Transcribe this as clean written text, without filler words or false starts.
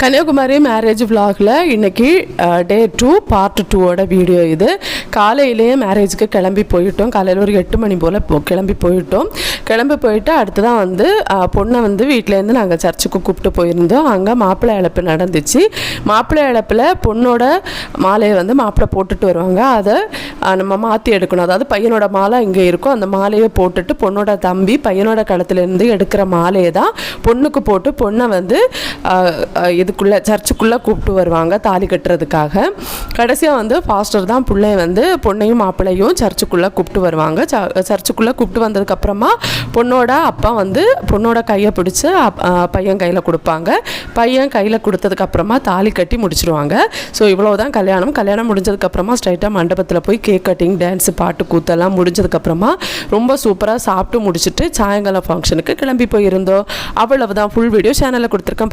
Kanyakumari marriage விலாகில் இன்றைக்கி டே 2 part 2ஓட video இது. காலையிலேயே மேரேஜுக்கு கிளம்பி போயிட்டோம். காலையில் ஒரு 8 மணி போல் கிளம்பி போயிட்டு அடுத்ததான் வந்து பொண்ணை வந்து வீட்டிலேருந்து நாங்கள் சர்ச்சுக்கு கூப்பிட்டு போயிருந்தோம். அங்கே மாப்பிள்ளை இழப்பு நடந்துச்சு. மாப்பிள்ளை இழப்பில் பொண்ணோட மாலையை வந்து மாப்பிள்ளை போட்டுட்டு வருவாங்க. அதை நம்ம மாற்றி எடுக்கணும். அதாவது பையனோட மாலை இங்கே இருக்கும், அந்த மாலையை போட்டுட்டு பொண்ணோட தம்பி பையனோட களத்துலேருந்து எடுக்கிற மாலையை தான் பொண்ணுக்கு போட்டு பொண்ணை வந்து இதுக்குள்ளே சர்ச்சுக்குள்ளே கூப்பிட்டு வருவாங்க தாலி கட்டுறதுக்காக. கடைசியாக வந்து ஃபாஸ்டர் தான் பிள்ளைய வந்து பொண்ணையும் மாப்பிள்ளையும் சர்ச்சுக்குள்ளே கூப்பிட்டு வருவாங்க. சர்ச்சுக்குள்ளே கூப்பிட்டு வந்ததுக்கப்புறமா பொண்ணோட அப்பா வந்து பொண்ணோட கையை பிடிச்சி பையன் கையில் கொடுப்பாங்க. பையன் கையில் கொடுத்ததுக்கப்புறமா தாலி கட்டி முடிச்சிருவாங்க. ஸோ இவ்வளோ தான் கல்யாணம். கல்யாணம் முடிஞ்சதுக்கப்புறமா ஸ்ட்ரைட்டாக மண்டபத்தில் போய் கேக் கட்டிங், டான்ஸு, பாட்டு, கூத்தெல்லாம் முடிஞ்சதுக்கப்புறமா ரொம்ப சூப்பராக சாப்பிட்டு முடிச்சுட்டு சாயங்காலம் ஃபங்க்ஷனுக்கு கிளம்பி போயிருந்தோம். அவ்வளவு தான். ஃபுல் வீடியோ சேனலில் கொடுத்துருக்கேன்.